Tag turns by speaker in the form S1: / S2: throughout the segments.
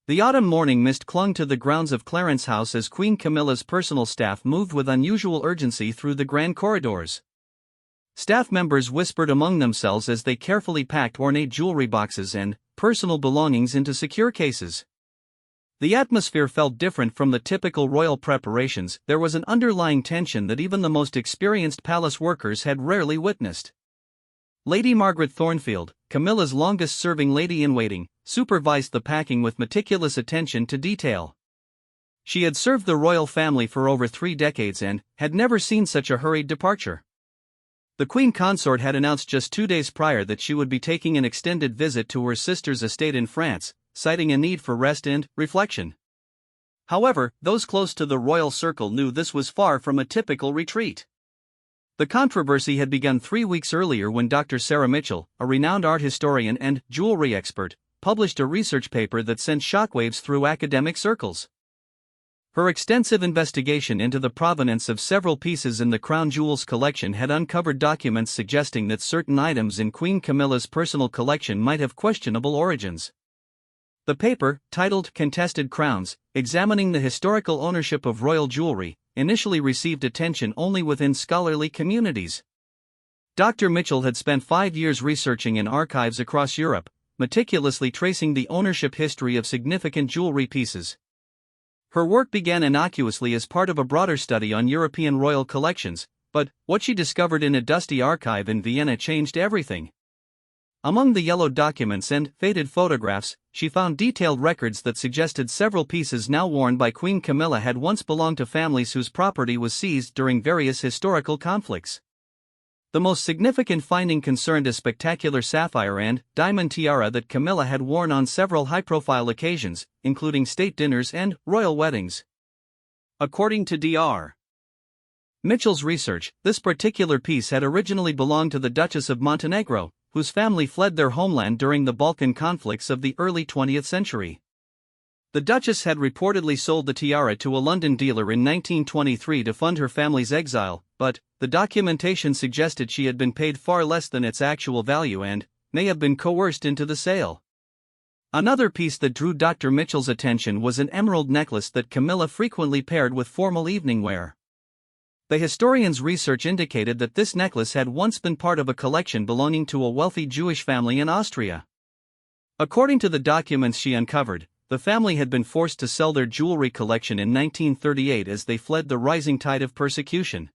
S1: The autumn morning mist clung to the grounds of Clarence House as Queen Camilla's personal staff moved with unusual urgency through the grand corridors. Staff members whispered among themselves as they carefully packed ornate jewelry boxes and personal belongings into secure cases. The atmosphere felt different from the typical royal preparations. There was an underlying tension that even the most experienced palace workers had rarely witnessed. Lady Margaret Thornfield, Camilla's longest-serving lady-in-waiting, supervised the packing with meticulous attention to detail. She had served the royal family for over 3 decades and had never seen such a hurried departure. The Queen Consort had announced just 2 days prior that she would be taking an extended visit to her sister's estate in France, citing a need for rest and reflection. However, those close to the royal circle knew this was far from a typical retreat. The controversy had begun 3 weeks earlier when Dr. Sarah Mitchell, a renowned art historian and jewelry expert, published a research paper that sent shockwaves through academic circles. Her extensive investigation into the provenance of several pieces in the crown jewels collection had uncovered documents suggesting that certain items in Queen Camilla's personal collection might have questionable origins. The paper, titled Contested Crowns, Examining the Historical Ownership of Royal Jewelry, initially received attention only within scholarly communities. Dr. Mitchell had spent 5 years researching in archives across Europe, meticulously tracing the ownership history of significant jewelry pieces. Her work began innocuously as part of a broader study on European royal collections, but what she discovered in a dusty archive in Vienna changed everything. Among the yellowed documents and faded photographs, she found detailed records that suggested several pieces now worn by Queen Camilla had once belonged to families whose property was seized during various historical conflicts. The most significant finding concerned a spectacular sapphire and diamond tiara that Camilla had worn on several high-profile occasions, including state dinners and royal weddings. According to Dr. Mitchell's research, this particular piece had originally belonged to the Duchess of Montenegro, whose family fled their homeland during the Balkan conflicts of the early 20th century. The Duchess had reportedly sold the tiara to a London dealer in 1923 to fund her family's exile, but the documentation suggested she had been paid far less than its actual value and may have been coerced into the sale. Another piece that drew Dr. Mitchell's attention was an emerald necklace that Camilla frequently paired with formal evening wear. The historian's research indicated that this necklace had once been part of a collection belonging to a wealthy Jewish family in Austria. According to the documents she uncovered, the family had been forced to sell their jewelry collection in 1938 as they fled the rising tide of persecution.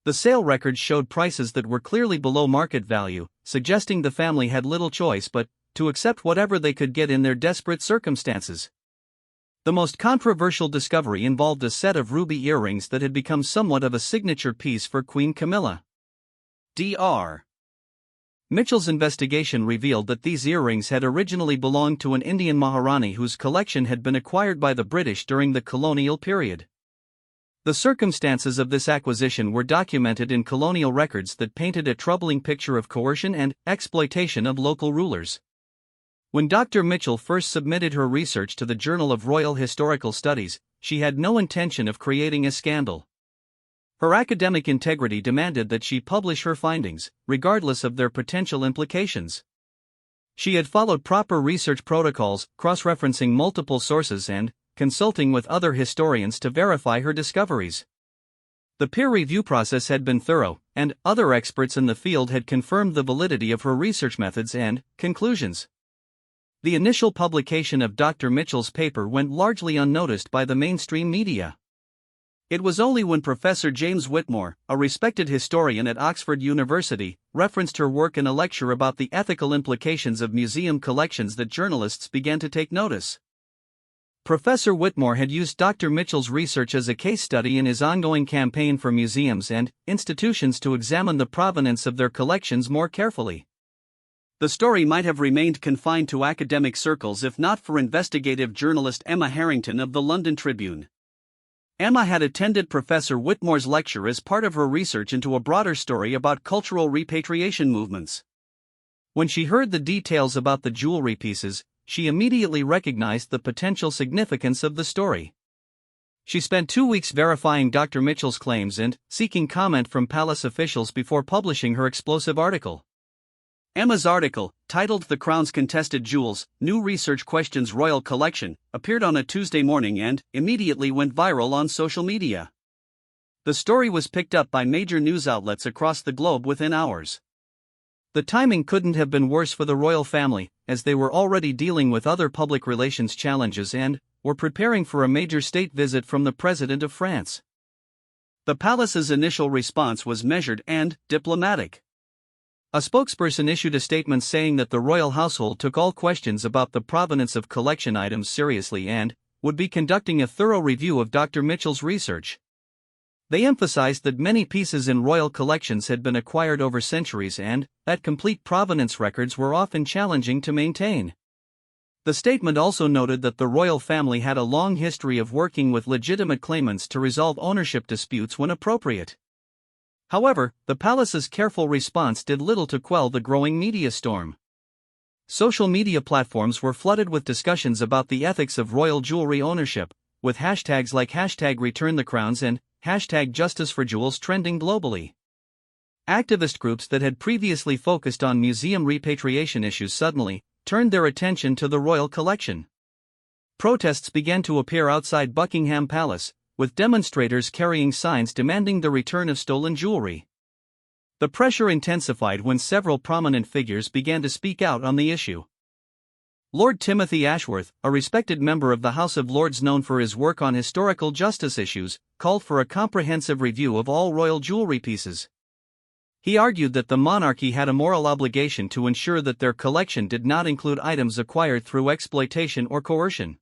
S1: The sale records showed prices that were clearly below market value, suggesting the family had little choice but to accept whatever they could get in their desperate circumstances. The most controversial discovery involved a set of ruby earrings that had become somewhat of a signature piece for Queen Camilla. Dr. Mitchell's investigation revealed that these earrings had originally belonged to an Indian Maharani whose collection had been acquired by the British during the colonial period. The circumstances of this acquisition were documented in colonial records that painted a troubling picture of coercion and exploitation of local rulers. When Dr. Mitchell first submitted her research to the Journal of Royal Historical Studies, she had no intention of creating a scandal. Her academic integrity demanded that she publish her findings, regardless of their potential implications. She had followed proper research protocols, cross-referencing multiple sources and consulting with other historians to verify her discoveries. The peer review process had been thorough, and other experts in the field had confirmed the validity of her research methods and conclusions. The initial publication of Dr. Mitchell's paper went largely unnoticed by the mainstream media. It was only when Professor James Whitmore, a respected historian at Oxford University, referenced her work in a lecture about the ethical implications of museum collections that journalists began to take notice. Professor Whitmore had used Dr. Mitchell's research as a case study in his ongoing campaign for museums and institutions to examine the provenance of their collections more carefully. The story might have remained confined to academic circles if not for investigative journalist Emma Harrington of the London Tribune. Emma had attended Professor Whitmore's lecture as part of her research into a broader story about cultural repatriation movements. When she heard the details about the jewelry pieces, she immediately recognized the potential significance of the story. She spent 2 weeks verifying Dr. Mitchell's claims and seeking comment from palace officials before publishing her explosive article. Emma's article, titled "The Crown's Contested Jewels, New Research Questions Royal Collection," appeared on a Tuesday morning and immediately went viral on social media. The story was picked up by major news outlets across the globe within hours. The timing couldn't have been worse for the royal family, as they were already dealing with other public relations challenges and were preparing for a major state visit from the President of France. The palace's initial response was measured and diplomatic. A spokesperson issued a statement saying that the royal household took all questions about the provenance of collection items seriously and would be conducting a thorough review of Dr. Mitchell's research. They emphasized that many pieces in royal collections had been acquired over centuries and that complete provenance records were often challenging to maintain. The statement also noted that the royal family had a long history of working with legitimate claimants to resolve ownership disputes when appropriate. However, the palace's careful response did little to quell the growing media storm. Social media platforms were flooded with discussions about the ethics of royal jewelry ownership, with hashtags like #ReturnTheCrowns and #JusticeForJewels trending globally. Activist groups that had previously focused on museum repatriation issues suddenly turned their attention to the royal collection. Protests began to appear outside Buckingham Palace, with demonstrators carrying signs demanding the return of stolen jewelry. The pressure intensified when several prominent figures began to speak out on the issue. Lord Timothy Ashworth, a respected member of the House of Lords known for his work on historical justice issues, called for a comprehensive review of all royal jewelry pieces. He argued that the monarchy had a moral obligation to ensure that their collection did not include items acquired through exploitation or coercion.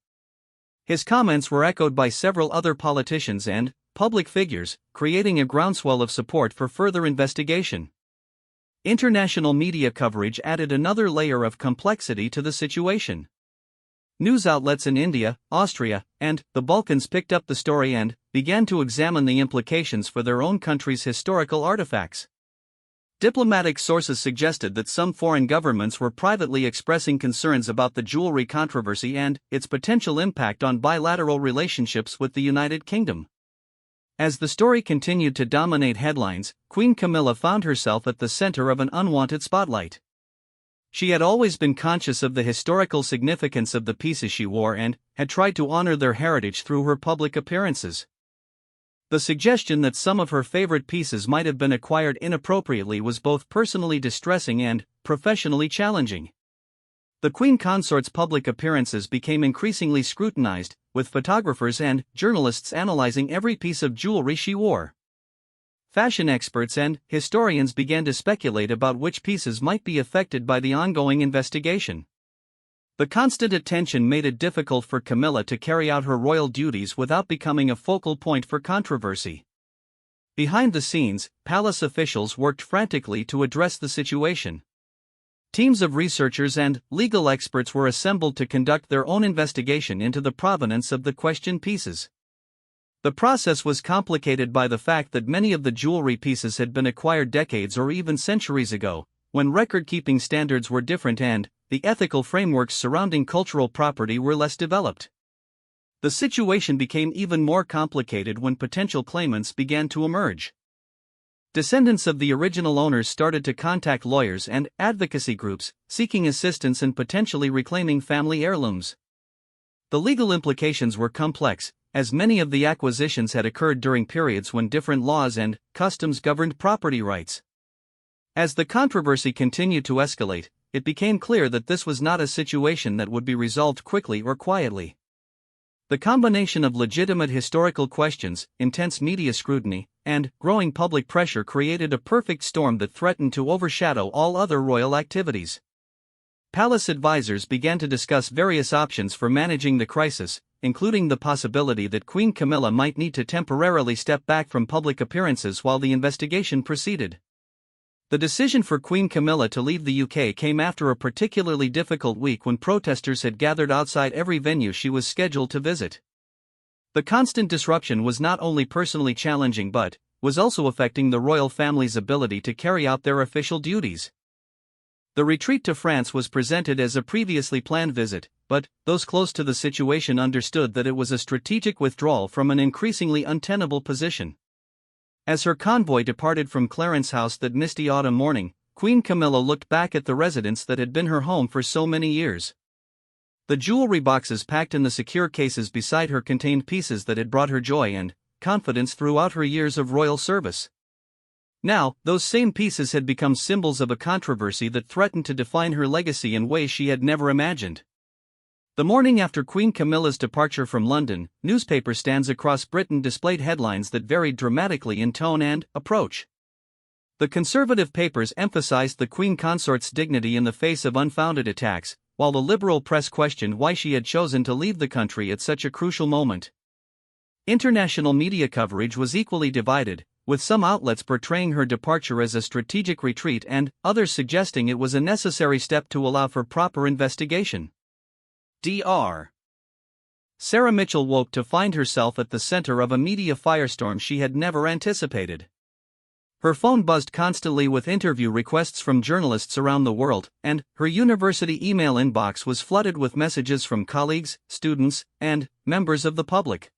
S1: His comments were echoed by several other politicians and public figures, creating a groundswell of support for further investigation. International media coverage added another layer of complexity to the situation. News outlets in India, Austria, and the Balkans picked up the story and began to examine the implications for their own country's historical artifacts. Diplomatic sources suggested that some foreign governments were privately expressing concerns about the jewelry controversy and its potential impact on bilateral relationships with the United Kingdom. As the story continued to dominate headlines, Queen Camilla found herself at the center of an unwanted spotlight. She had always been conscious of the historical significance of the pieces she wore and had tried to honor their heritage through her public appearances. The suggestion that some of her favorite pieces might have been acquired inappropriately was both personally distressing and professionally challenging. The Queen Consort's public appearances became increasingly scrutinized, with photographers and journalists analyzing every piece of jewelry she wore. Fashion experts and historians began to speculate about which pieces might be affected by the ongoing investigation. The constant attention made it difficult for Camilla to carry out her royal duties without becoming a focal point for controversy. Behind the scenes, palace officials worked frantically to address the situation. Teams of researchers and legal experts were assembled to conduct their own investigation into the provenance of the questioned pieces. The process was complicated by the fact that many of the jewelry pieces had been acquired decades or even centuries ago, when record-keeping standards were different and the ethical frameworks surrounding cultural property were less developed. The situation became even more complicated when potential claimants began to emerge. Descendants of the original owners started to contact lawyers and advocacy groups, seeking assistance in potentially reclaiming family heirlooms. The legal implications were complex, as many of the acquisitions had occurred during periods when different laws and customs governed property rights. As the controversy continued to escalate, it became clear that this was not a situation that would be resolved quickly or quietly. The combination of legitimate historical questions, intense media scrutiny, and growing public pressure created a perfect storm that threatened to overshadow all other royal activities. Palace advisors began to discuss various options for managing the crisis, including the possibility that Queen Camilla might need to temporarily step back from public appearances while the investigation proceeded. The decision for Queen Camilla to leave the UK came after a particularly difficult week when protesters had gathered outside every venue she was scheduled to visit. The constant disruption was not only personally challenging but was also affecting the royal family's ability to carry out their official duties. The retreat to France was presented as a previously planned visit, but those close to the situation understood that it was a strategic withdrawal from an increasingly untenable position. As her convoy departed from Clarence House that misty autumn morning, Queen Camilla looked back at the residence that had been her home for so many years. The jewelry boxes packed in the secure cases beside her contained pieces that had brought her joy and confidence throughout her years of royal service. Now, those same pieces had become symbols of a controversy that threatened to define her legacy in ways she had never imagined. The morning after Queen Camilla's departure from London, newspaper stands across Britain displayed headlines that varied dramatically in tone and approach. The conservative papers emphasized the Queen Consort's dignity in the face of unfounded attacks, while the liberal press questioned why she had chosen to leave the country at such a crucial moment. International media coverage was equally divided, with some outlets portraying her departure as a strategic retreat and others suggesting it was a necessary step to allow for proper investigation. Dr. Sarah Mitchell woke to find herself at the center of a media firestorm she had never anticipated. Her phone buzzed constantly with interview requests from journalists around the world, and her university email inbox was flooded with messages from colleagues, students, and members of the public.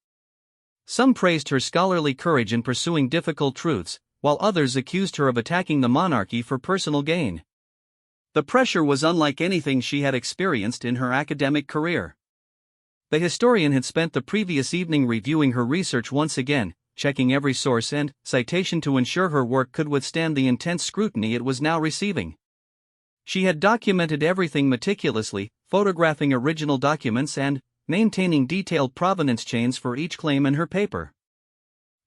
S1: Some praised her scholarly courage in pursuing difficult truths, while others accused her of attacking the monarchy for personal gain. The pressure was unlike anything she had experienced in her academic career. The historian had spent the previous evening reviewing her research once again, checking every source and citation to ensure her work could withstand the intense scrutiny it was now receiving. She had documented everything meticulously, photographing original documents and maintaining detailed provenance chains for each claim in her paper.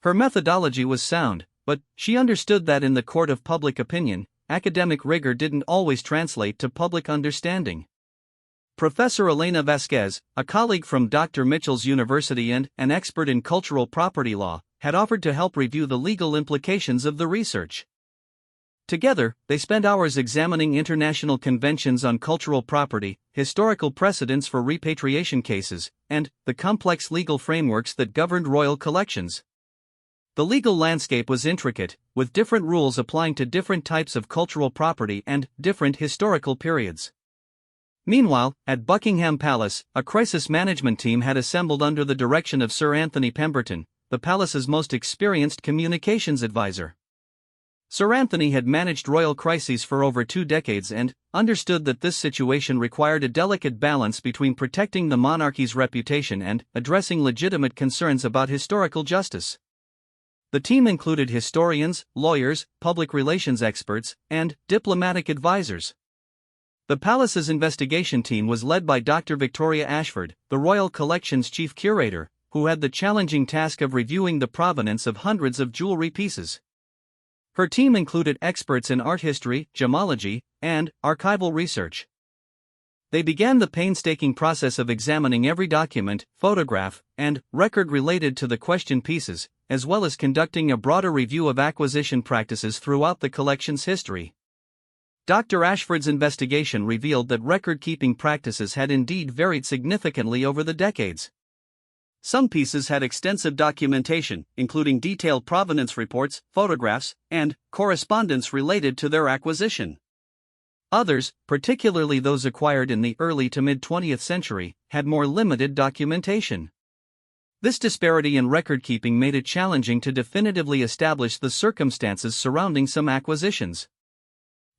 S1: Her methodology was sound, but she understood that in the court of public opinion, academic rigor didn't always translate to public understanding. Professor Elena Vasquez, a colleague from Dr. Mitchell's university and an expert in cultural property law, had offered to help review the legal implications of the research. Together, they spent hours examining international conventions on cultural property, historical precedents for repatriation cases, and the complex legal frameworks that governed royal collections. The legal landscape was intricate, with different rules applying to different types of cultural property and different historical periods. Meanwhile, at Buckingham Palace, a crisis management team had assembled under the direction of Sir Anthony Pemberton, the palace's most experienced communications advisor. Sir Anthony had managed royal crises for over 2 decades and understood that this situation required a delicate balance between protecting the monarchy's reputation and addressing legitimate concerns about historical justice. The team included historians, lawyers, public relations experts, and diplomatic advisors. The palace's investigation team was led by Dr. Victoria Ashford, the Royal Collection's chief curator, who had the challenging task of reviewing the provenance of hundreds of jewelry pieces. Her team included experts in art history, gemology, and archival research. They began the painstaking process of examining every document, photograph, and record related to the questioned pieces, as well as conducting a broader review of acquisition practices throughout the collection's history. Dr. Ashford's investigation revealed that record-keeping practices had indeed varied significantly over the decades. Some pieces had extensive documentation, including detailed provenance reports, photographs, and correspondence related to their acquisition. Others, particularly those acquired in the early to mid-20th century, had more limited documentation. This disparity in record-keeping made it challenging to definitively establish the circumstances surrounding some acquisitions.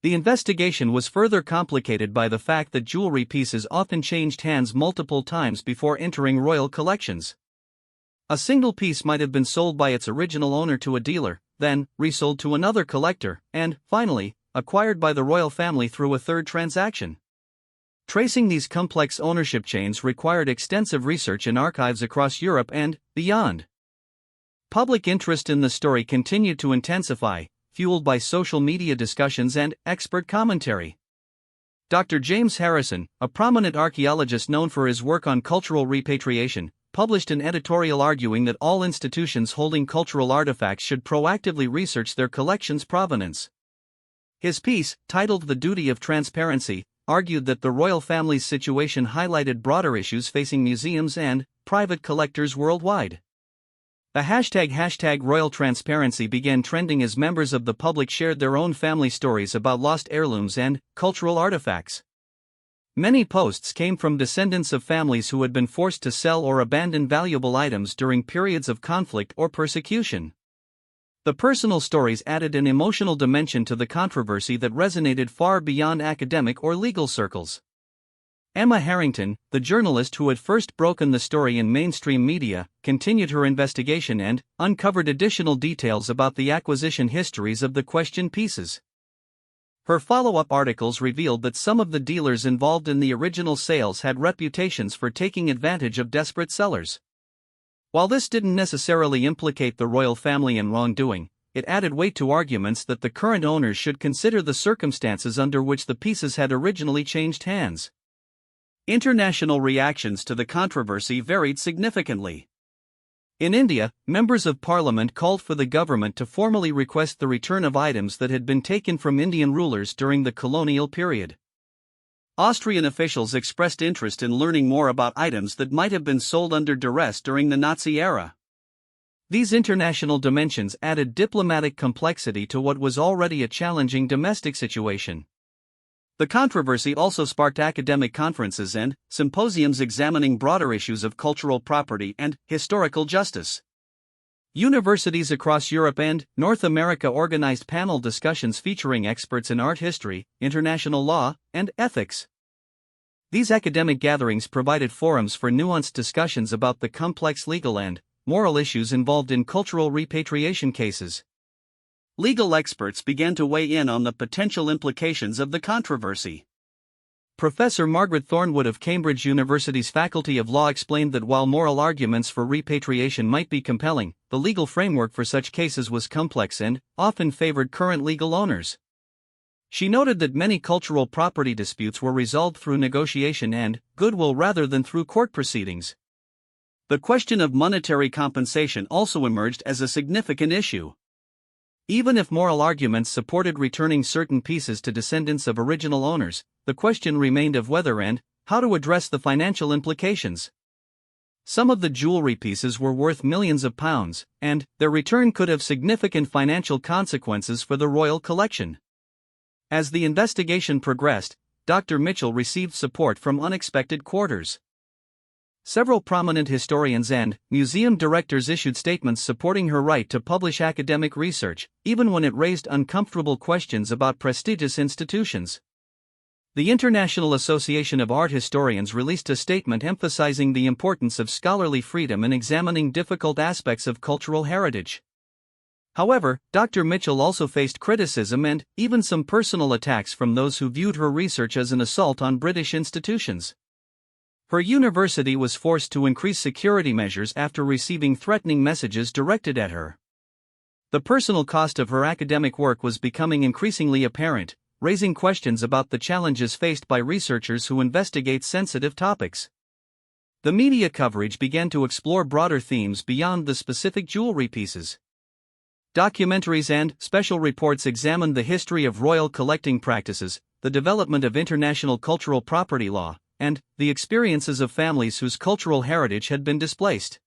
S1: The investigation was further complicated by the fact that jewelry pieces often changed hands multiple times before entering royal collections. A single piece might have been sold by its original owner to a dealer, then resold to another collector, and, finally, acquired by the royal family through a third transaction. Tracing these complex ownership chains required extensive research in archives across Europe and beyond. Public interest in the story continued to intensify, fueled by social media discussions and expert commentary. Dr. James Harrison, a prominent archaeologist known for his work on cultural repatriation, published an editorial arguing that all institutions holding cultural artifacts should proactively research their collection's provenance. His piece, titled The Duty of Transparency, argued that the royal family's situation highlighted broader issues facing museums and private collectors worldwide. The hashtag Royal Transparency began trending as members of the public shared their own family stories about lost heirlooms and cultural artifacts. Many posts came from descendants of families who had been forced to sell or abandon valuable items during periods of conflict or persecution. The personal stories added an emotional dimension to the controversy that resonated far beyond academic or legal circles. Emma Harrington, the journalist who had first broken the story in mainstream media, continued her investigation and uncovered additional details about the acquisition histories of the questioned pieces. Her follow-up articles revealed that some of the dealers involved in the original sales had reputations for taking advantage of desperate sellers. While this didn't necessarily implicate the royal family in wrongdoing, it added weight to arguments that the current owners should consider the circumstances under which the pieces had originally changed hands. International reactions to the controversy varied significantly. In India, members of parliament called for the government to formally request the return of items that had been taken from Indian rulers during the colonial period. Austrian officials expressed interest in learning more about items that might have been sold under duress during the Nazi era. These international dimensions added diplomatic complexity to what was already a challenging domestic situation. The controversy also sparked academic conferences and symposiums examining broader issues of cultural property and historical justice. Universities across Europe and North America organized panel discussions featuring experts in art history, international law, and ethics. These academic gatherings provided forums for nuanced discussions about the complex legal and moral issues involved in cultural repatriation cases. Legal experts began to weigh in on the potential implications of the controversy. Professor Margaret Thornwood of Cambridge University's Faculty of Law explained that while moral arguments for repatriation might be compelling, the legal framework for such cases was complex and often favored current legal owners. She noted that many cultural property disputes were resolved through negotiation and goodwill rather than through court proceedings. The question of monetary compensation also emerged as a significant issue. Even if moral arguments supported returning certain pieces to descendants of original owners, the question remained of whether and how to address the financial implications. Some of the jewelry pieces were worth millions of pounds, and their return could have significant financial consequences for the royal collection. As the investigation progressed, Dr. Mitchell received support from unexpected quarters. Several prominent historians and museum directors issued statements supporting her right to publish academic research, even when it raised uncomfortable questions about prestigious institutions. The International Association of Art Historians released a statement emphasizing the importance of scholarly freedom in examining difficult aspects of cultural heritage. However, Dr. Mitchell also faced criticism and even some personal attacks from those who viewed her research as an assault on British institutions. Her university was forced to increase security measures after receiving threatening messages directed at her. The personal cost of her academic work was becoming increasingly apparent, raising questions about the challenges faced by researchers who investigate sensitive topics. The media coverage began to explore broader themes beyond the specific jewelry pieces. Documentaries and special reports examined the history of royal collecting practices, the development of international cultural property law, and the experiences of families whose cultural heritage had been displaced.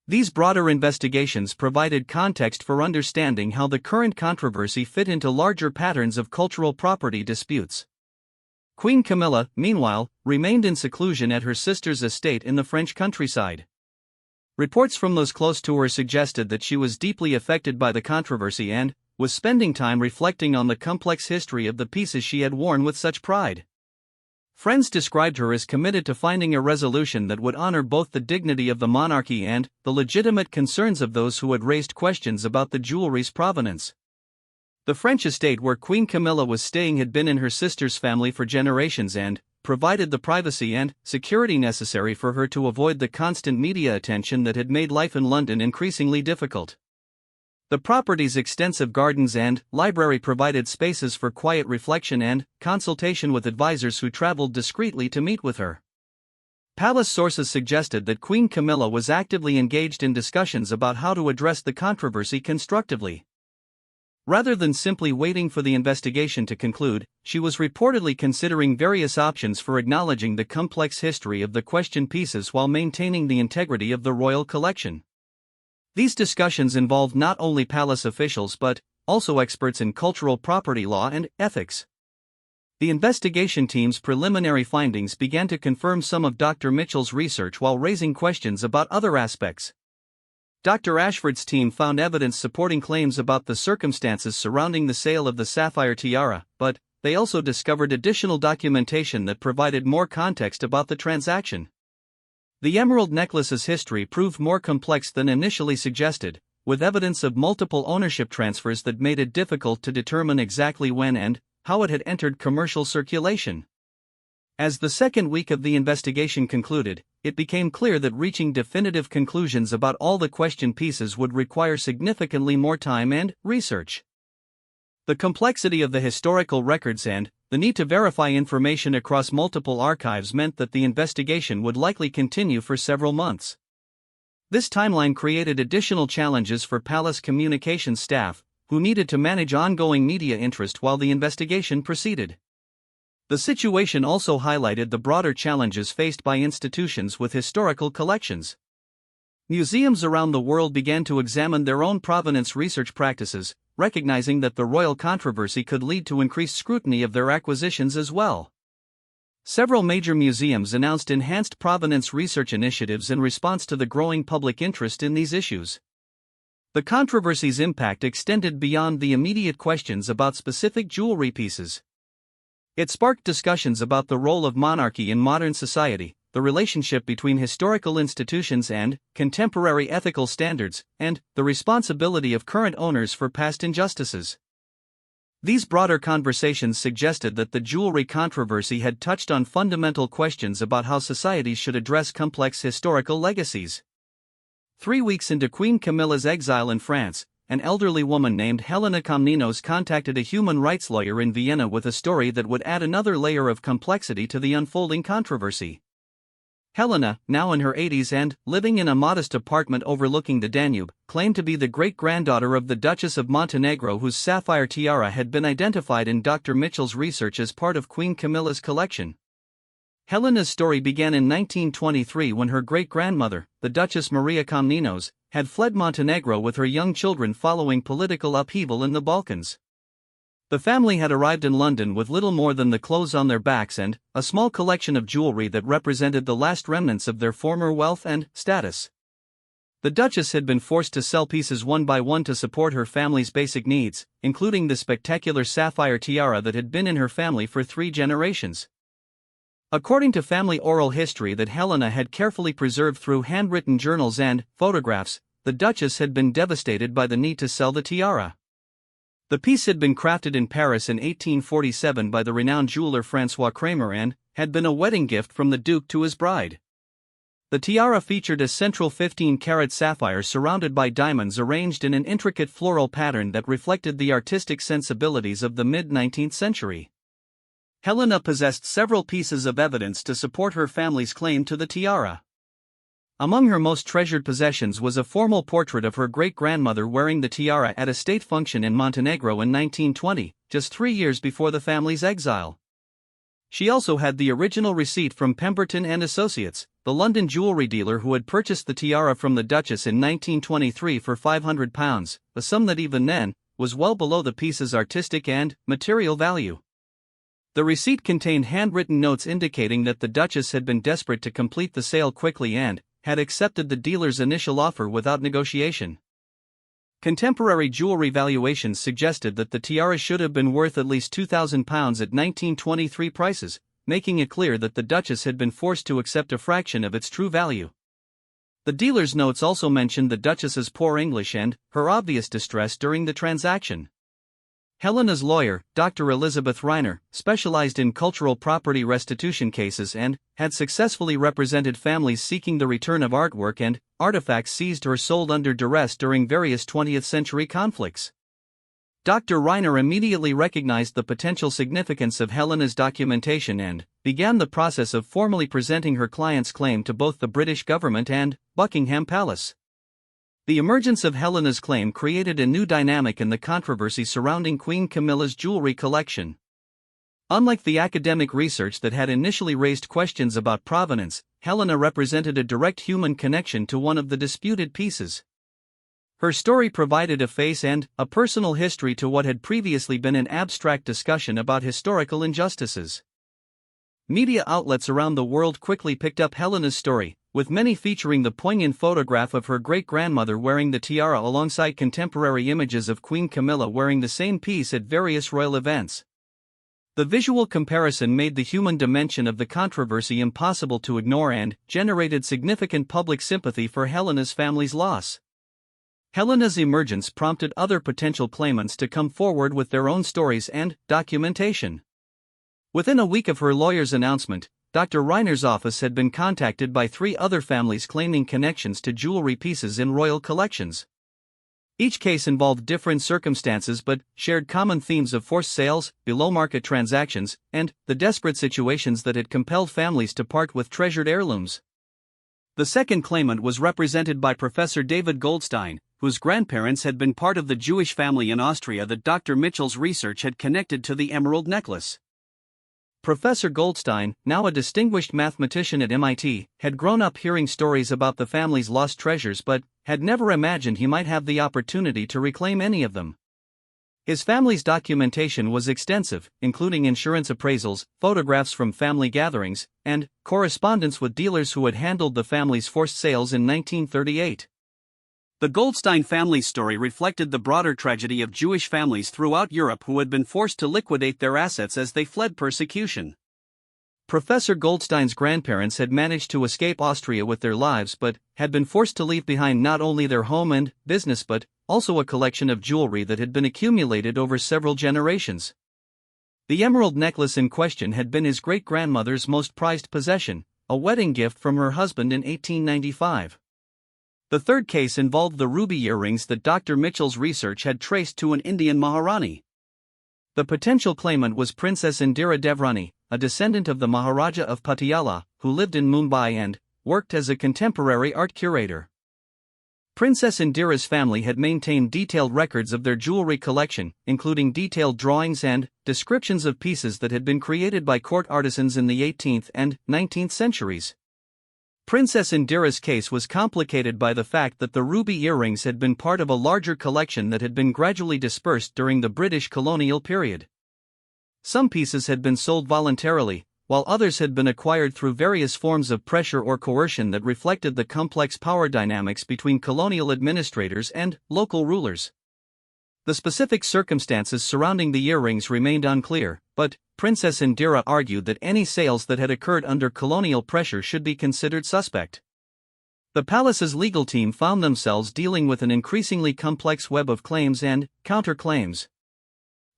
S1: These broader investigations provided context for understanding how the current controversy fit into larger patterns of cultural property disputes. Queen Camilla, meanwhile, remained in seclusion at her sister's estate in the French countryside. Reports from those close to her suggested that she was deeply affected by the controversy and was spending time reflecting on the complex history of the pieces she had worn with such pride. Friends described her as committed to finding a resolution that would honor both the dignity of the monarchy and the legitimate concerns of those who had raised questions about the jewelry's provenance. The French estate where Queen Camilla was staying had been in her sister's family for generations and provided the privacy and security necessary for her to avoid the constant media attention that had made life in London increasingly difficult. The property's extensive gardens and library provided spaces for quiet reflection and consultation with advisors who traveled discreetly to meet with her. Palace sources suggested that Queen Camilla was actively engaged in discussions about how to address the controversy constructively. Rather than simply waiting for the investigation to conclude, she was reportedly considering various options for acknowledging the complex history of the questioned pieces while maintaining the integrity of the royal collection. These discussions involved not only palace officials but also experts in cultural property law and ethics. The investigation team's preliminary findings began to confirm some of Dr. Mitchell's research while raising questions about other aspects. Dr. Ashford's team found evidence supporting claims about the circumstances surrounding the sale of the sapphire tiara, but they also discovered additional documentation that provided more context about the transaction. The emerald necklace's history proved more complex than initially suggested, with evidence of multiple ownership transfers that made it difficult to determine exactly when and how it had entered commercial circulation. As the second week of the investigation concluded, it became clear that reaching definitive conclusions about all the questioned pieces would require significantly more time and research. The complexity of the historical records and the need to verify information across multiple archives meant that the investigation would likely continue for several months. This timeline created additional challenges for palace communications staff, who needed to manage ongoing media interest while the investigation proceeded. The situation also highlighted the broader challenges faced by institutions with historical collections. Museums around the world began to examine their own provenance research practices, recognizing that the royal controversy could lead to increased scrutiny of their acquisitions as well. Several major museums announced enhanced provenance research initiatives in response to the growing public interest in these issues. The controversy's impact extended beyond the immediate questions about specific jewelry pieces. It sparked discussions about the role of monarchy in modern society, the relationship between historical institutions and contemporary ethical standards, and the responsibility of current owners for past injustices. These broader conversations suggested that the jewelry controversy had touched on fundamental questions about how societies should address complex historical legacies. 3 weeks into Queen Camilla's exile in France, an elderly woman named Helena Komnenos contacted a human rights lawyer in Vienna with a story that would add another layer of complexity to the unfolding controversy. Helena, now in her 80s and living in a modest apartment overlooking the Danube, claimed to be the great-granddaughter of the Duchess of Montenegro, whose sapphire tiara had been identified in Dr. Mitchell's research as part of Queen Camilla's collection. Helena's story began in 1923 when her great-grandmother, the Duchess Maria Komnenos, had fled Montenegro with her young children following political upheaval in the Balkans. The family had arrived in London with little more than the clothes on their backs and a small collection of jewelry that represented the last remnants of their former wealth and status. The Duchess had been forced to sell pieces one by one to support her family's basic needs, including the spectacular sapphire tiara that had been in her family for 3 generations. According to family oral history that Helena had carefully preserved through handwritten journals and photographs, the Duchess had been devastated by the need to sell the tiara. The piece had been crafted in Paris in 1847 by the renowned jeweler François Kramer and had been a wedding gift from the Duke to his bride. The tiara featured a central 15-carat sapphire surrounded by diamonds arranged in an intricate floral pattern that reflected the artistic sensibilities of the mid-19th century. Helena possessed several pieces of evidence to support her family's claim to the tiara. Among her most treasured possessions was a formal portrait of her great-grandmother wearing the tiara at a state function in Montenegro in 1920, just 3 years before the family's exile. She also had the original receipt from Pemberton and Associates, the London jewelry dealer who had purchased the tiara from the Duchess in 1923 for £500, a sum that even then was well below the piece's artistic and material value. The receipt contained handwritten notes indicating that the Duchess had been desperate to complete the sale quickly and had accepted the dealer's initial offer without negotiation. Contemporary jewelry valuations suggested that the tiara should have been worth at least £2,000 at 1923 prices, making it clear that the Duchess had been forced to accept a fraction of its true value. The dealer's notes also mentioned the Duchess's poor English and her obvious distress during the transaction. Helena's lawyer, Dr. Elizabeth Reiner, specialized in cultural property restitution cases and had successfully represented families seeking the return of artwork and artifacts seized or sold under duress during various 20th-century conflicts. Dr. Reiner immediately recognized the potential significance of Helena's documentation and began the process of formally presenting her client's claim to both the British government and Buckingham Palace. The emergence of Helena's claim created a new dynamic in the controversy surrounding Queen Camilla's jewelry collection. Unlike the academic research that had initially raised questions about provenance, Helena represented a direct human connection to one of the disputed pieces. Her story provided a face and a personal history to what had previously been an abstract discussion about historical injustices. Media outlets around the world quickly picked up Helena's story, with many featuring the poignant photograph of her great-grandmother wearing the tiara alongside contemporary images of Queen Camilla wearing the same piece at various royal events. The visual comparison made the human dimension of the controversy impossible to ignore and generated significant public sympathy for Helena's family's loss. Helena's emergence prompted other potential claimants to come forward with their own stories and documentation. Within a week of her lawyer's announcement, Dr. Reiner's office had been contacted by 3 other families claiming connections to jewelry pieces in royal collections. Each case involved different circumstances but shared common themes of forced sales, below-market transactions, and the desperate situations that had compelled families to part with treasured heirlooms. The second claimant was represented by Professor David Goldstein, whose grandparents had been part of the Jewish family in Austria that Dr. Mitchell's research had connected to the emerald necklace. Professor Goldstein, now a distinguished mathematician at MIT, had grown up hearing stories about the family's lost treasures but had never imagined he might have the opportunity to reclaim any of them. His family's documentation was extensive, including insurance appraisals, photographs from family gatherings, and correspondence with dealers who had handled the family's forced sales in 1938. The Goldstein family's story reflected the broader tragedy of Jewish families throughout Europe who had been forced to liquidate their assets as they fled persecution. Professor Goldstein's grandparents had managed to escape Austria with their lives but had been forced to leave behind not only their home and business but also a collection of jewelry that had been accumulated over several generations. The emerald necklace in question had been his great-grandmother's most prized possession, a wedding gift from her husband in 1895. The third case involved the ruby earrings that Dr. Mitchell's research had traced to an Indian Maharani. The potential claimant was Princess Indira Devrani, a descendant of the Maharaja of Patiala, who lived in Mumbai and worked as a contemporary art curator. Princess Indira's family had maintained detailed records of their jewelry collection, including detailed drawings and descriptions of pieces that had been created by court artisans in the 18th and 19th centuries. Princess Indira's case was complicated by the fact that the ruby earrings had been part of a larger collection that had been gradually dispersed during the British colonial period. Some pieces had been sold voluntarily, while others had been acquired through various forms of pressure or coercion that reflected the complex power dynamics between colonial administrators and local rulers. The specific circumstances surrounding the earrings remained unclear, but Princess Indira argued that any sales that had occurred under colonial pressure should be considered suspect. The palace's legal team found themselves dealing with an increasingly complex web of claims and counterclaims.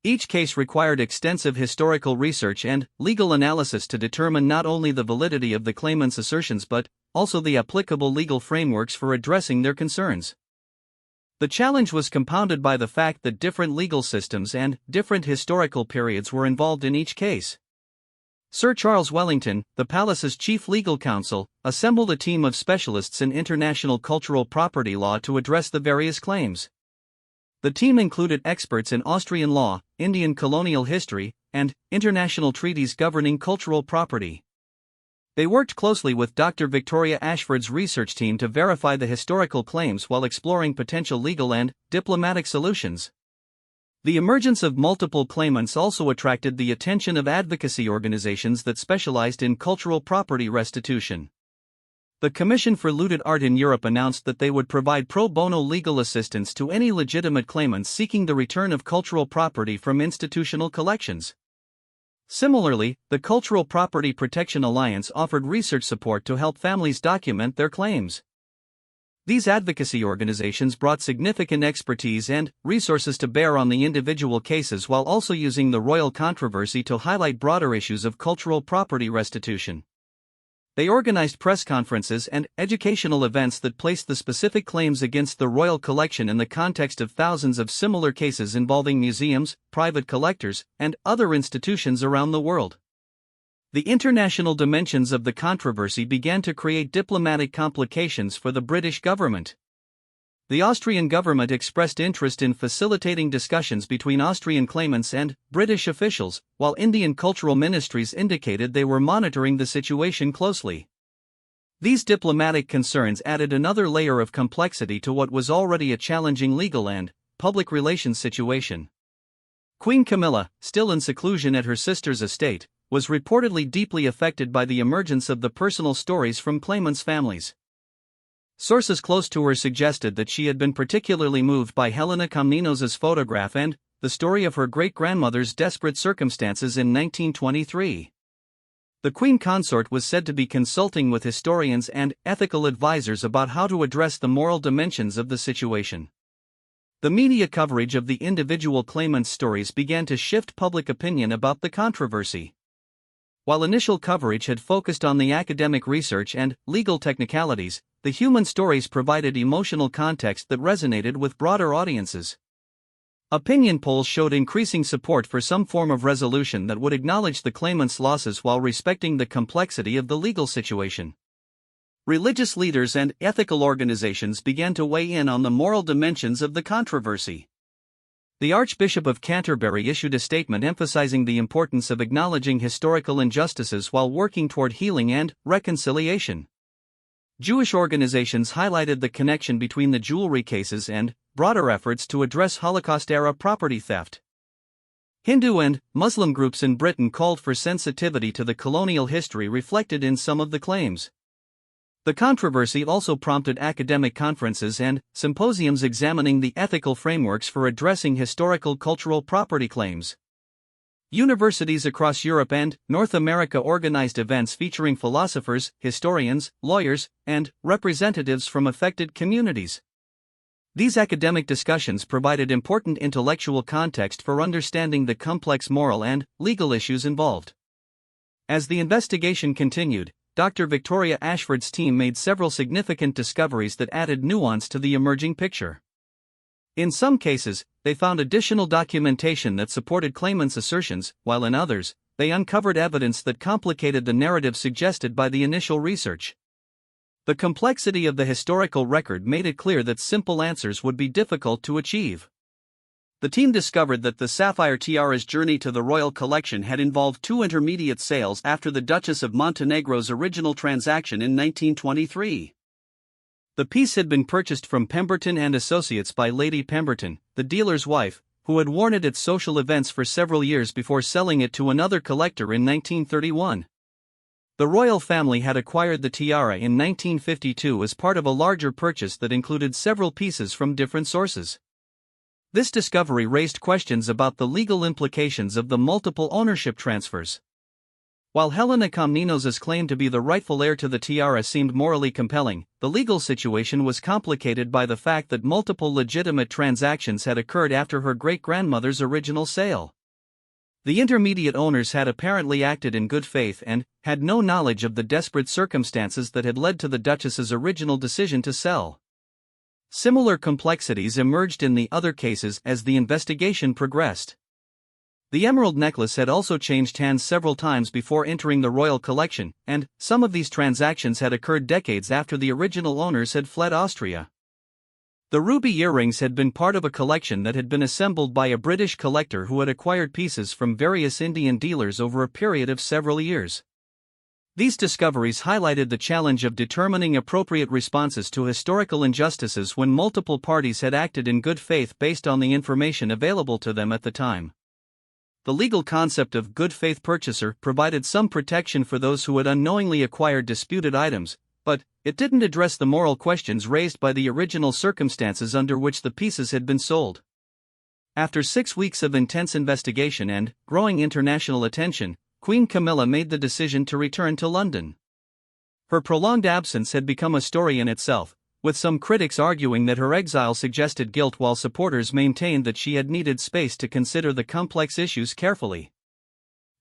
S1: Each case required extensive historical research and legal analysis to determine not only the validity of the claimants' assertions but also the applicable legal frameworks for addressing their concerns. The challenge was compounded by the fact that different legal systems and different historical periods were involved in each case. Sir Charles Wellington, the palace's chief legal counsel, assembled a team of specialists in international cultural property law to address the various claims. The team included experts in Austrian law, Indian colonial history, and international treaties governing cultural property. They worked closely with Dr. Victoria Ashford's research team to verify the historical claims while exploring potential legal and diplomatic solutions. The emergence of multiple claimants also attracted the attention of advocacy organizations that specialized in cultural property restitution. The Commission for Looted Art in Europe announced that they would provide pro bono legal assistance to any legitimate claimants seeking the return of cultural property from institutional collections. Similarly, the Cultural Property Protection Alliance offered research support to help families document their claims. These advocacy organizations brought significant expertise and resources to bear on the individual cases while also using the royal controversy to highlight broader issues of cultural property restitution. They organized press conferences and educational events that placed the specific claims against the royal collection in the context of thousands of similar cases involving museums, private collectors, and other institutions around the world. The international dimensions of the controversy began to create diplomatic complications for the British government. The Austrian government expressed interest in facilitating discussions between Austrian claimants and British officials, while Indian cultural ministries indicated they were monitoring the situation closely. These diplomatic concerns added another layer of complexity to what was already a challenging legal and public relations situation. Queen Camilla, still in seclusion at her sister's estate, was reportedly deeply affected by the emergence of the personal stories from claimants' families. Sources close to her suggested that she had been particularly moved by Helena Komnenos's photograph and the story of her great-grandmother's desperate circumstances in 1923. The Queen Consort was said to be consulting with historians and ethical advisors about how to address the moral dimensions of the situation. The media coverage of the individual claimants' stories began to shift public opinion about the controversy. While initial coverage had focused on the academic research and legal technicalities, the human stories provided emotional context that resonated with broader audiences. Opinion polls showed increasing support for some form of resolution that would acknowledge the claimant's losses while respecting the complexity of the legal situation. Religious leaders and ethical organizations began to weigh in on the moral dimensions of the controversy. The Archbishop of Canterbury issued a statement emphasizing the importance of acknowledging historical injustices while working toward healing and reconciliation. Jewish organizations highlighted the connection between the jewelry cases and broader efforts to address Holocaust-era property theft. Hindu and Muslim groups in Britain called for sensitivity to the colonial history reflected in some of the claims. The controversy also prompted academic conferences and symposiums examining the ethical frameworks for addressing historical cultural property claims. Universities across Europe and North America organized events featuring philosophers, historians, lawyers, and representatives from affected communities. These academic discussions provided important intellectual context for understanding the complex moral and legal issues involved. As the investigation continued, Dr. Victoria Ashford's team made several significant discoveries that added nuance to the emerging picture. In some cases, they found additional documentation that supported claimants' assertions, while in others, they uncovered evidence that complicated the narrative suggested by the initial research. The complexity of the historical record made it clear that simple answers would be difficult to achieve. The team discovered that the sapphire tiara's journey to the royal collection had involved two intermediate sales after the Duchess of Montenegro's original transaction in 1923. The piece had been purchased from Pemberton and Associates by Lady Pemberton, the dealer's wife, who had worn it at social events for several years before selling it to another collector in 1931. The royal family had acquired the tiara in 1952 as part of a larger purchase that included several pieces from different sources. This discovery raised questions about the legal implications of the multiple ownership transfers. While Helena Komnenos's claim to be the rightful heir to the tiara seemed morally compelling, the legal situation was complicated by the fact that multiple legitimate transactions had occurred after her great-grandmother's original sale. The intermediate owners had apparently acted in good faith and had no knowledge of the desperate circumstances that had led to the Duchess's original decision to sell. Similar complexities emerged in the other cases as the investigation progressed. The emerald necklace had also changed hands several times before entering the royal collection, and some of these transactions had occurred decades after the original owners had fled Austria. The ruby earrings had been part of a collection that had been assembled by a British collector who had acquired pieces from various Indian dealers over a period of several years. These discoveries highlighted the challenge of determining appropriate responses to historical injustices when multiple parties had acted in good faith based on the information available to them at the time. The legal concept of good faith purchaser provided some protection for those who had unknowingly acquired disputed items, but it didn't address the moral questions raised by the original circumstances under which the pieces had been sold. After 6 weeks of intense investigation and growing international attention, Queen Camilla made the decision to return to London. Her prolonged absence had become a story in itself, with some critics arguing that her exile suggested guilt while supporters maintained that she had needed space to consider the complex issues carefully.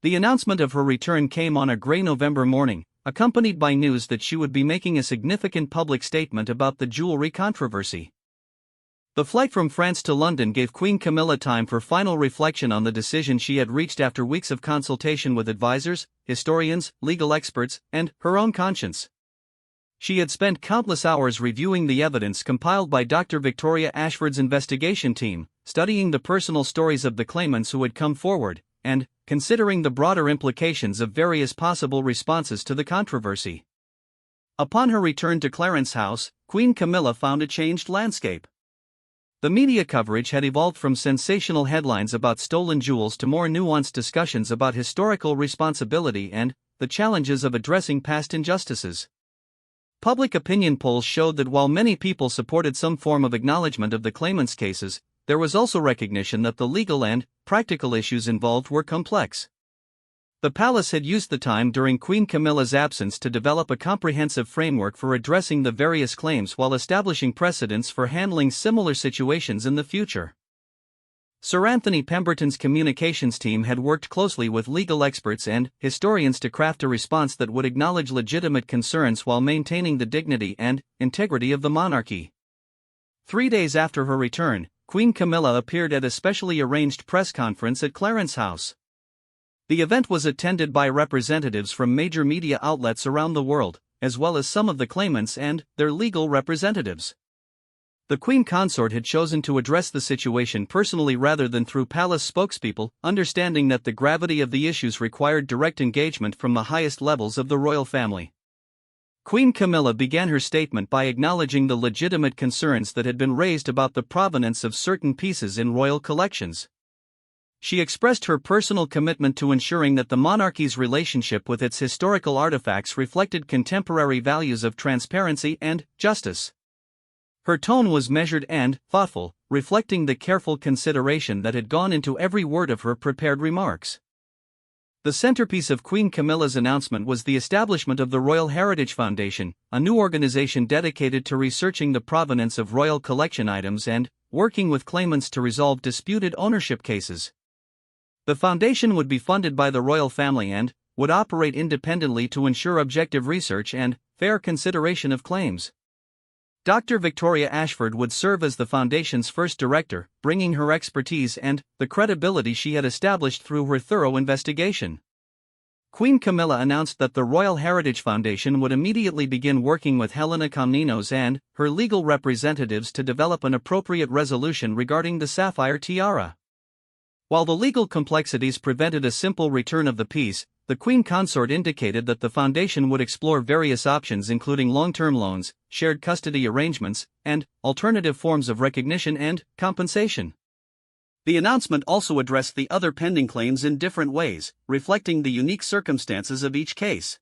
S1: The announcement of her return came on a grey November morning, accompanied by news that she would be making a significant public statement about the jewelry controversy. The flight from France to London gave Queen Camilla time for final reflection on the decision she had reached after weeks of consultation with advisors, historians, legal experts, and her own conscience. She had spent countless hours reviewing the evidence compiled by Dr. Victoria Ashford's investigation team, studying the personal stories of the claimants who had come forward, and considering the broader implications of various possible responses to the controversy. Upon her return to Clarence House, Queen Camilla found a changed landscape. The media coverage had evolved from sensational headlines about stolen jewels to more nuanced discussions about historical responsibility and the challenges of addressing past injustices. Public opinion polls showed that while many people supported some form of acknowledgement of the claimants' cases, there was also recognition that the legal and practical issues involved were complex. The palace had used the time during Queen Camilla's absence to develop a comprehensive framework for addressing the various claims while establishing precedents for handling similar situations in the future. Sir Anthony Pemberton's communications team had worked closely with legal experts and historians to craft a response that would acknowledge legitimate concerns while maintaining the dignity and integrity of the monarchy. 3 days after her return, Queen Camilla appeared at a specially arranged press conference at Clarence House. The event was attended by representatives from major media outlets around the world, as well as some of the claimants and their legal representatives. The Queen Consort had chosen to address the situation personally rather than through palace spokespeople, understanding that the gravity of the issues required direct engagement from the highest levels of the royal family. Queen Camilla began her statement by acknowledging the legitimate concerns that had been raised about the provenance of certain pieces in royal collections. She expressed her personal commitment to ensuring that the monarchy's relationship with its historical artifacts reflected contemporary values of transparency and justice. Her tone was measured and thoughtful, reflecting the careful consideration that had gone into every word of her prepared remarks. The centerpiece of Queen Camilla's announcement was the establishment of the Royal Heritage Foundation, a new organization dedicated to researching the provenance of royal collection items and working with claimants to resolve disputed ownership cases. The foundation would be funded by the royal family and would operate independently to ensure objective research and fair consideration of claims. Dr. Victoria Ashford would serve as the foundation's first director, bringing her expertise and the credibility she had established through her thorough investigation. Queen Camilla announced that the Royal Heritage Foundation would immediately begin working with Helena Komnenos and her legal representatives to develop an appropriate resolution regarding the sapphire tiara. While the legal complexities prevented a simple return of the piece, the Queen Consort indicated that the foundation would explore various options including long-term loans, shared custody arrangements, and alternative forms of recognition and compensation. The announcement also addressed the other pending claims in different ways, reflecting the unique circumstances of each case.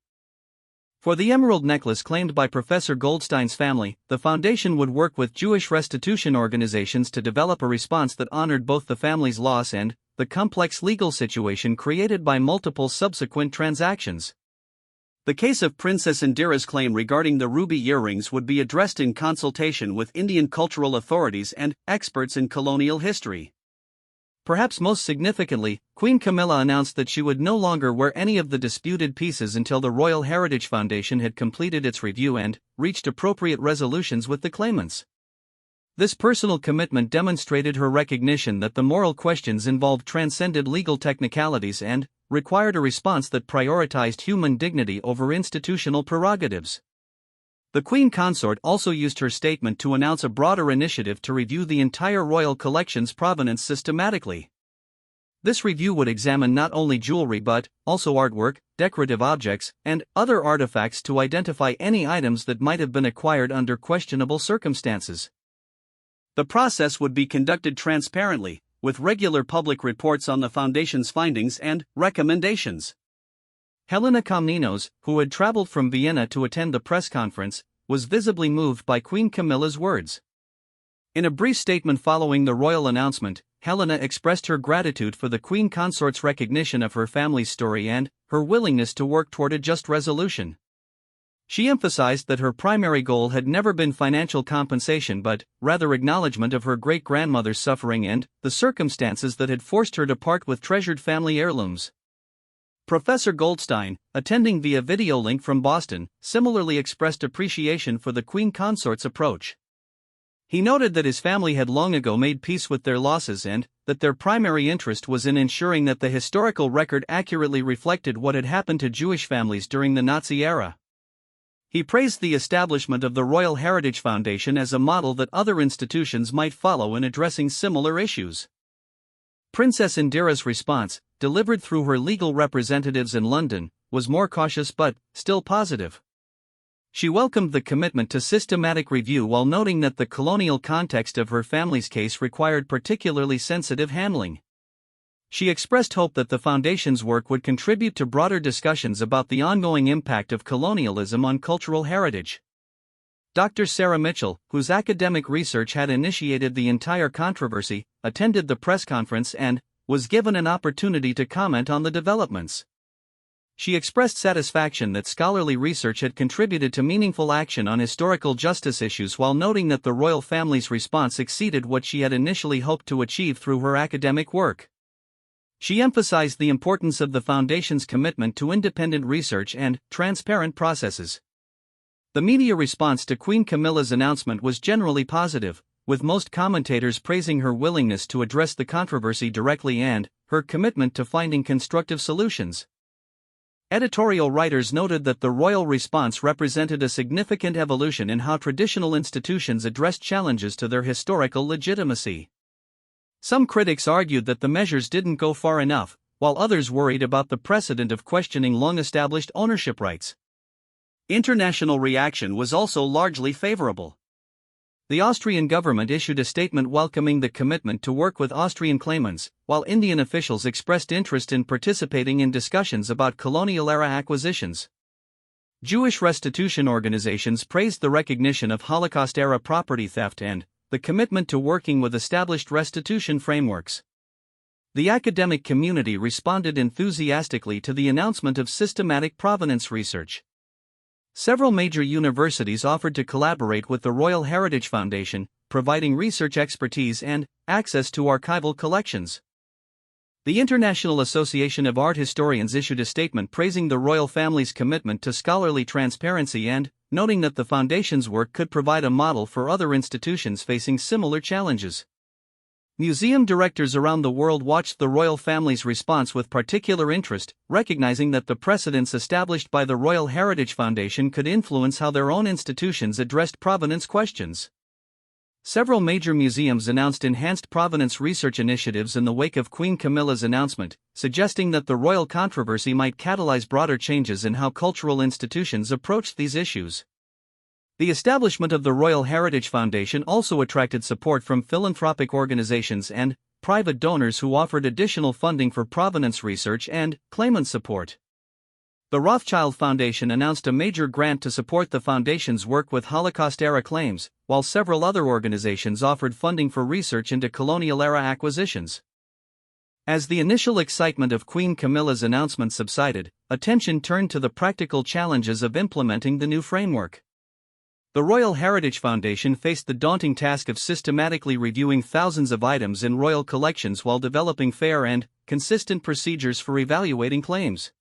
S1: For the emerald necklace claimed by Professor Goldstein's family, the foundation would work with Jewish restitution organizations to develop a response that honored both the family's loss and the complex legal situation created by multiple subsequent transactions. The case of Princess Indira's claim regarding the ruby earrings would be addressed in consultation with Indian cultural authorities and experts in colonial history. Perhaps most significantly, Queen Camilla announced that she would no longer wear any of the disputed pieces until the Royal Heritage Foundation had completed its review and reached appropriate resolutions with the claimants. This personal commitment demonstrated her recognition that the moral questions involved transcended legal technicalities and required a response that prioritized human dignity over institutional prerogatives. The Queen Consort also used her statement to announce a broader initiative to review the entire royal collection's provenance systematically. This review would examine not only jewelry but also artwork, decorative objects, and other artifacts to identify any items that might have been acquired under questionable circumstances. The process would be conducted transparently, with regular public reports on the Foundation's findings and recommendations. Helena Komnenos, who had traveled from Vienna to attend the press conference, was visibly moved by Queen Camilla's words. In a brief statement following the royal announcement, Helena expressed her gratitude for the Queen Consort's recognition of her family's story and her willingness to work toward a just resolution. She emphasized that her primary goal had never been financial compensation but rather acknowledgement of her great-grandmother's suffering and the circumstances that had forced her to part with treasured family heirlooms. Professor Goldstein, attending via video link from Boston, similarly expressed appreciation for the Queen Consort's approach. He noted that his family had long ago made peace with their losses and that their primary interest was in ensuring that the historical record accurately reflected what had happened to Jewish families during the Nazi era. He praised the establishment of the Royal Heritage Foundation as a model that other institutions might follow in addressing similar issues. Princess Indira's response, delivered through her legal representatives in London, was more cautious but still positive. She welcomed the commitment to systematic review while noting that the colonial context of her family's case required particularly sensitive handling. She expressed hope that the Foundation's work would contribute to broader discussions about the ongoing impact of colonialism on cultural heritage. Dr. Sarah Mitchell, whose academic research had initiated the entire controversy, attended the press conference and was given an opportunity to comment on the developments. She expressed satisfaction that scholarly research had contributed to meaningful action on historical justice issues while noting that the royal family's response exceeded what she had initially hoped to achieve through her academic work. She emphasized the importance of the Foundation's commitment to independent research and transparent processes. The media response to Queen Camilla's announcement was generally positive, with most commentators praising her willingness to address the controversy directly and her commitment to finding constructive solutions. Editorial writers noted that the royal response represented a significant evolution in how traditional institutions addressed challenges to their historical legitimacy. Some critics argued that the measures didn't go far enough, while others worried about the precedent of questioning long-established ownership rights. International reaction was also largely favorable. The Austrian government issued a statement welcoming the commitment to work with Austrian claimants, while Indian officials expressed interest in participating in discussions about colonial-era acquisitions. Jewish restitution organizations praised the recognition of Holocaust-era property theft and the commitment to working with established restitution frameworks. The academic community responded enthusiastically to the announcement of systematic provenance research. Several major universities offered to collaborate with the Royal Heritage Foundation, providing research expertise and access to archival collections. The International Association of Art Historians issued a statement praising the royal family's commitment to scholarly transparency and noting that the Foundation's work could provide a model for other institutions facing similar challenges. Museum directors around the world watched the royal family's response with particular interest, recognizing that the precedents established by the Royal Heritage Foundation could influence how their own institutions addressed provenance questions. Several major museums announced enhanced provenance research initiatives in the wake of Queen Camilla's announcement, suggesting that the royal controversy might catalyze broader changes in how cultural institutions approached these issues. The establishment of the Royal Heritage Foundation also attracted support from philanthropic organizations and private donors who offered additional funding for provenance research and claimant support. The Rothschild Foundation announced a major grant to support the Foundation's work with Holocaust-era claims, while several other organizations offered funding for research into colonial-era acquisitions. As the initial excitement of Queen Camilla's announcement subsided, attention turned to the practical challenges of implementing the new framework. The Royal Heritage Foundation faced the daunting task of systematically reviewing thousands of items in royal collections while developing fair and consistent procedures for evaluating claims.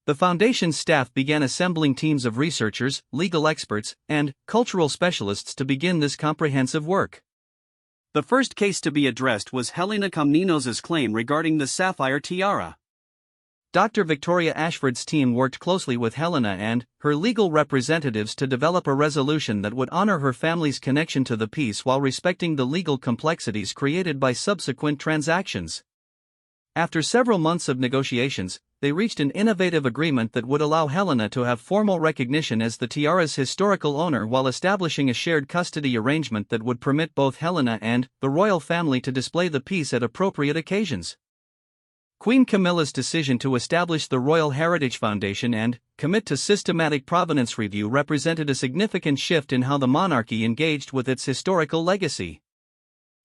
S1: The Foundation's staff began assembling teams of researchers, legal experts, and cultural specialists to begin this comprehensive work. The first case to be addressed was Helena Komnenos's claim regarding the sapphire tiara. Dr. Victoria Ashford's team worked closely with Helena and her legal representatives to develop a resolution that would honor her family's connection to the piece while respecting the legal complexities created by subsequent transactions. After several months of negotiations, they reached an innovative agreement that would allow Helena to have formal recognition as the tiara's historical owner while establishing a shared custody arrangement that would permit both Helena and the royal family to display the piece at appropriate occasions. Queen Camilla's decision to establish the Royal Heritage Foundation and commit to systematic provenance review represented a significant shift in how the monarchy engaged with its historical legacy.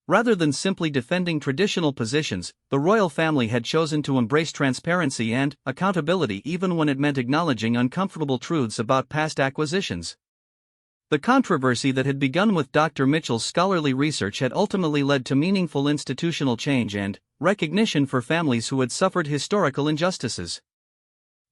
S1: Rather than simply defending traditional positions, the royal family had chosen to embrace transparency and accountability even when it meant acknowledging uncomfortable truths about past acquisitions. The controversy that had begun with Dr. Mitchell's scholarly research had ultimately led to meaningful institutional change and recognition for families who had suffered historical injustices.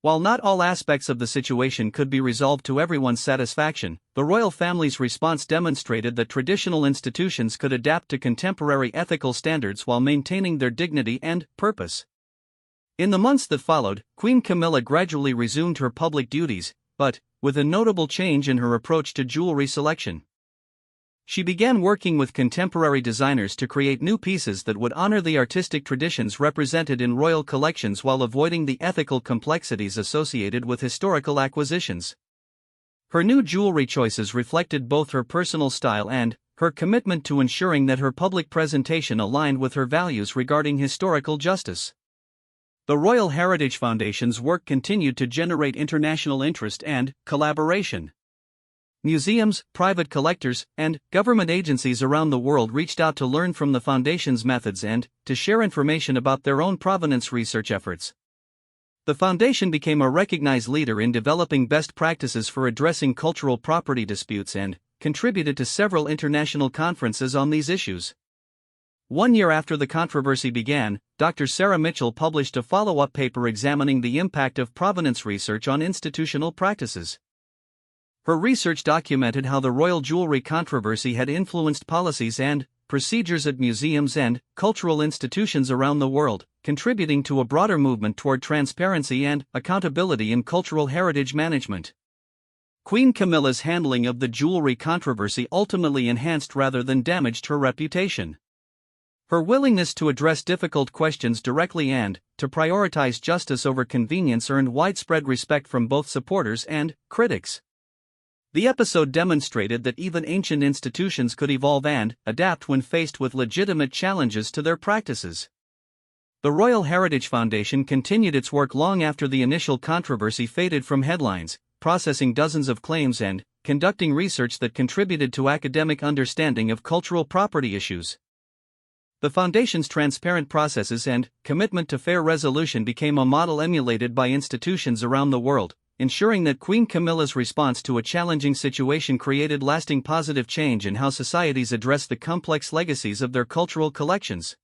S1: While not all aspects of the situation could be resolved to everyone's satisfaction, the royal family's response demonstrated that traditional institutions could adapt to contemporary ethical standards while maintaining their dignity and purpose. In the months that followed, Queen Camilla gradually resumed her public duties, but with a notable change in her approach to jewelry selection. She began working with contemporary designers to create new pieces that would honor the artistic traditions represented in royal collections while avoiding the ethical complexities associated with historical acquisitions. Her new jewelry choices reflected both her personal style and her commitment to ensuring that her public presentation aligned with her values regarding historical justice. The Royal Heritage Foundation's work continued to generate international interest and collaboration. Museums, private collectors, and government agencies around the world reached out to learn from the Foundation's methods and to share information about their own provenance research efforts. The Foundation became a recognized leader in developing best practices for addressing cultural property disputes and contributed to several international conferences on these issues. 1 year after the controversy began, Dr. Sarah Mitchell published a follow-up paper examining the impact of provenance research on institutional practices. Her research documented how the royal jewelry controversy had influenced policies and procedures at museums and cultural institutions around the world, contributing to a broader movement toward transparency and accountability in cultural heritage management. Queen Camilla's handling of the jewelry controversy ultimately enhanced rather than damaged her reputation. Her willingness to address difficult questions directly and to prioritize justice over convenience earned widespread respect from both supporters and critics. The episode demonstrated that even ancient institutions could evolve and adapt when faced with legitimate challenges to their practices. The Royal Heritage Foundation continued its work long after the initial controversy faded from headlines, processing dozens of claims and conducting research that contributed to academic understanding of cultural property issues. The Foundation's transparent processes and commitment to fair resolution became a model emulated by institutions around the world, ensuring that Queen Camilla's response to a challenging situation created lasting positive change in how societies address the complex legacies of their cultural collections.